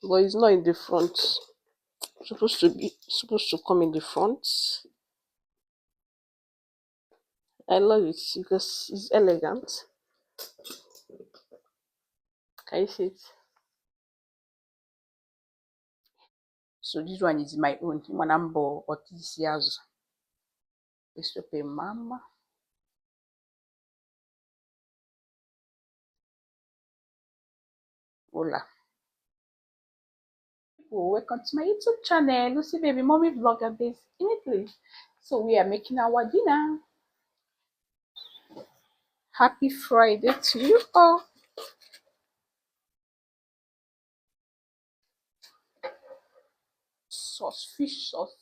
but it's not in the front. Supposed to come in the front. I love it because it's elegant. Can you see it? So this one is my own. Manambo otisiazo. This will pay mama. Hola. Welcome to my YouTube channel, Lucy Baby Mommy Vlogger based in Italy. So we are making our dinner. Happy Friday to you all. Sauce, fish sauce.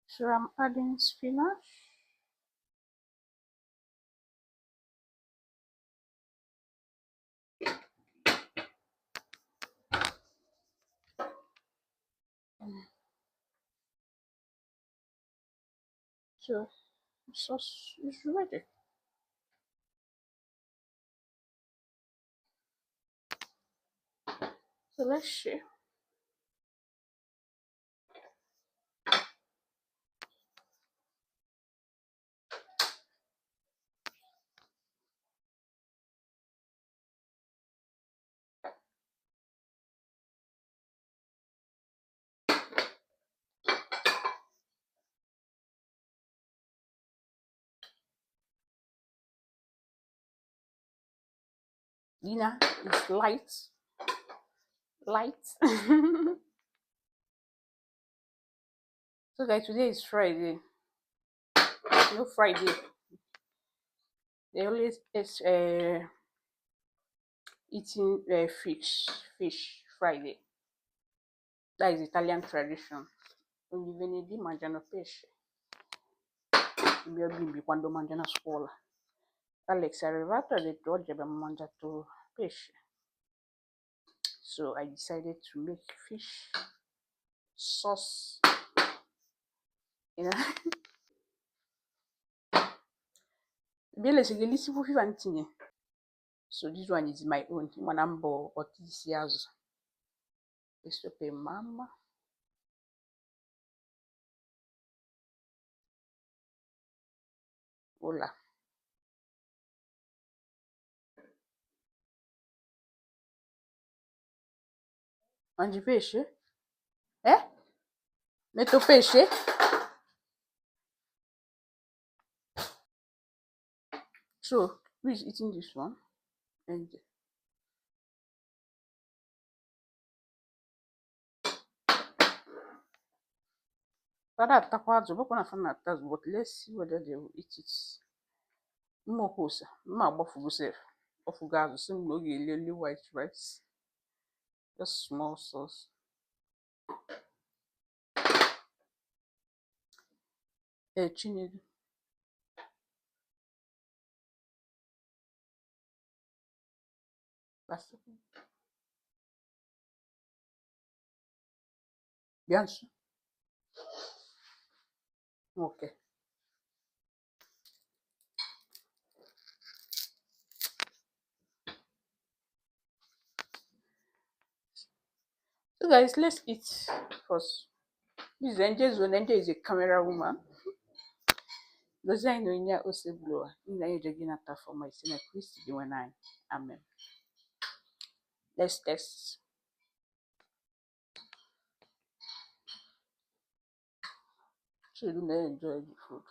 So I'm adding spinach. So the sauce is ready. So let's share. Dinner is light. So guys, today is Friday. No Friday. They always eating fish Friday. That is Italian tradition. Ogni venerdì mangiano pesce. Io bimbi quando mangiano a scuola. Alex è arrivato e ha detto oggi abbiamo mangiato pesce. So I decided to make fish sauce. You know? Bele segelisi fufi vantinye. So this one is my own. Manambo otisiazo. This will pay mama. Hola. Mangi pesce? Metto pesce? So who is eating this one? And Father atakwazo, but na fana atas, but let's see whether they will eat it. Mma kosa, mma agbafugo sef. Ofugazo, sim no lily white rice. Just small sauce. Chinedu. Basta. Bianchi. Okay. So guys, let's eat first. This is Angel Zone. Angel is a camera woman. Those I know in your also blower. In the Regina for my sinner Christy when I amen. Let's test. So you may enjoy the food.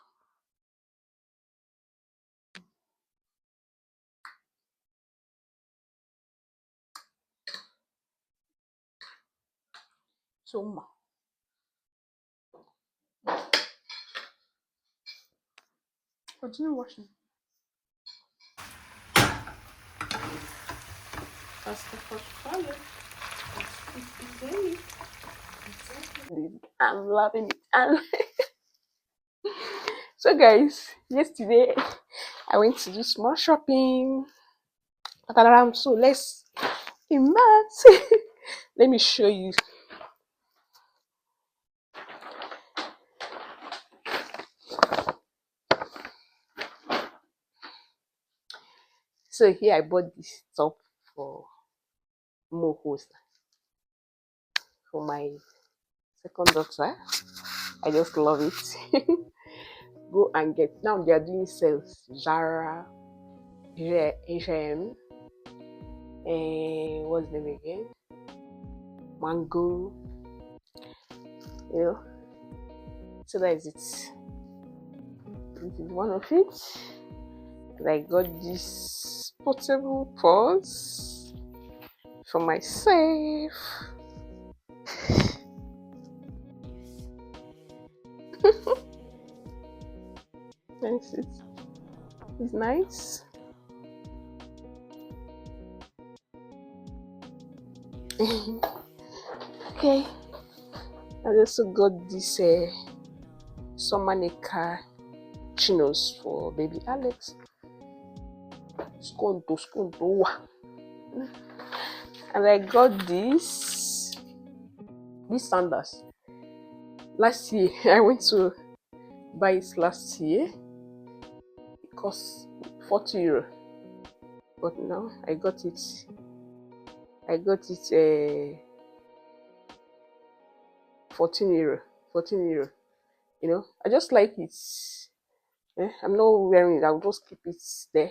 So ma. Continue washing. That's the first color. I'm loving it. So guys, yesterday I went to do small shopping. So let's immerse. Let me show you. So here I bought this top for Mohos for my second daughter. I just love it. Go and get, now they are doing sales. Zara, H&M, and what's the name again? Mango, you know. So that is it. This is one of it. And I got this portable purse for myself. Nice. It's nice. Okay. I also got this summer Nika chinos for baby Alex. Skonto. And I got these sandals. Last year, I went to buy it last year. It cost 40 euro. But now I got it 14 euro. 14 euro. You know, I just like it. I'm not wearing it, I'll just keep it there.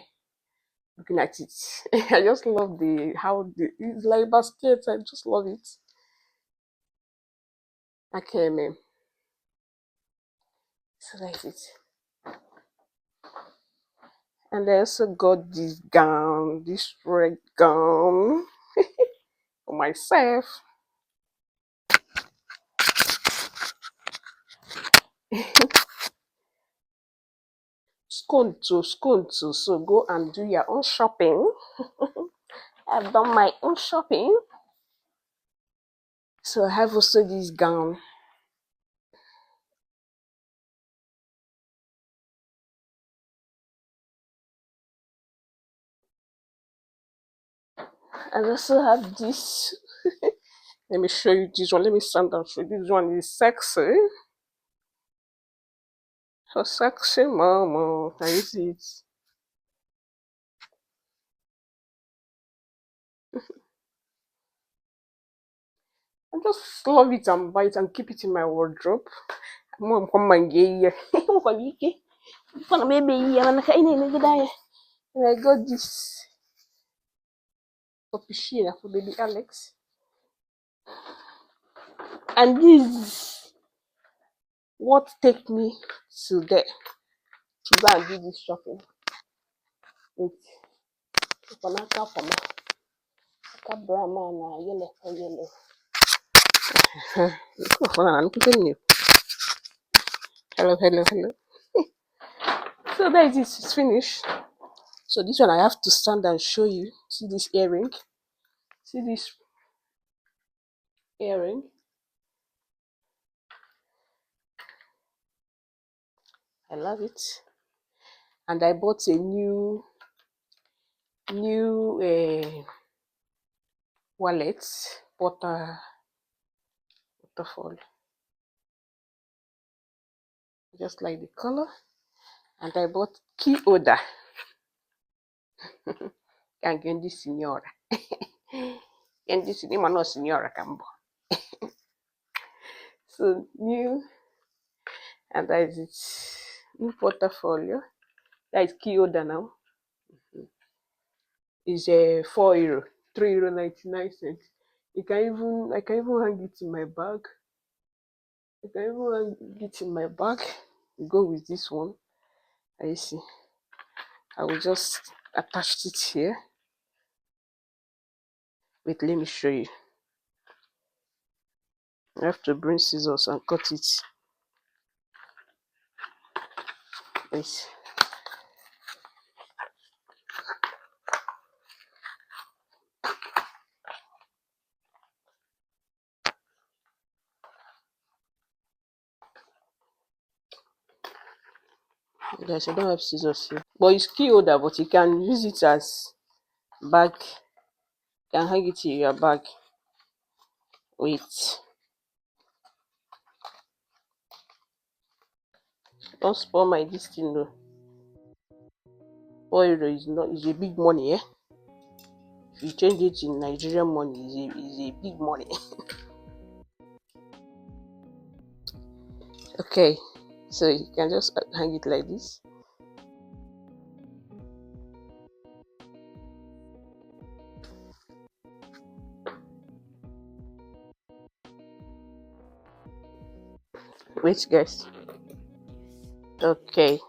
Looking at it. I just love it's like basket. I just love it. Okay, man. So that's it. And I also got this gown, this red gown for myself. Skonto. So go and do your own shopping. I've done my own shopping. So I have also this gown. I also have this. Let me show you this one. Let me stand and show you. This one is sexy. So sexy mama. Can you see it? I just love it and buy it and keep it in my wardrobe. Mom, come and get here. And I got this for Pishina for baby Alex. And this what take me to there to go and do this shopping. Wait. Panaka Pama. Brahma yellow. Hello. So that is it, it's finished. So this one I have to stand and show you. See this earring? See this earring? I love it. And I bought a new wallet, waterfall. Just like the color. And I bought key holder. Cangendi signora. Cangendi signora, no signora cambo. So new, and that is it. New portfolio. That is key holder now. Is a 4 euro, 3.99 euro. I can even hang it in my bag. Go with this one. I see. I will just attach it here. Wait, let me show you. I have to bring scissors and cut it. Yes. Guys, I don't have scissors here. But it's key holder, but you can use it as bag. You can hang it in your bag. Wait. Don't spoil my this thing though. 4 euro is not is a big money, eh? If you change it in Nigerian money, is a big money. Okay, so you can just hang it like this. Wait, guys. Okay,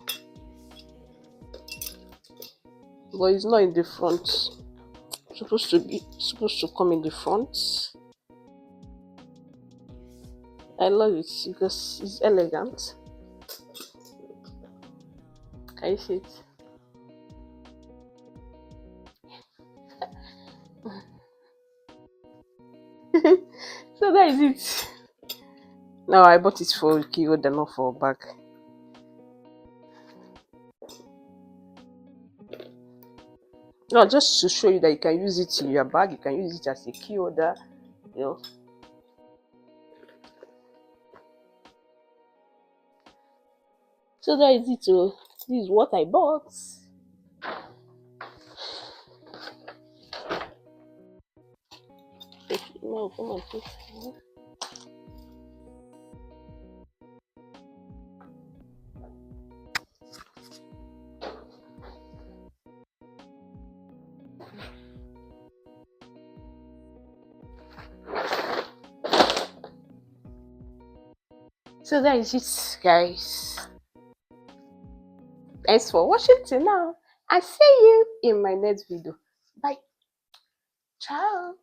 but it's not in the front. Supposed to come in the front. I love it because it's elegant. Can you see it? So that is it. Now I bought it for key holder, not for bag. No, just to show you that you can use it in your bag. You can use it as a key holder. You know. So that is it. So this is what I bought. No, come on, please. So that is it, guys. Thanks for watching till now. I see you in my next video. Bye. Ciao.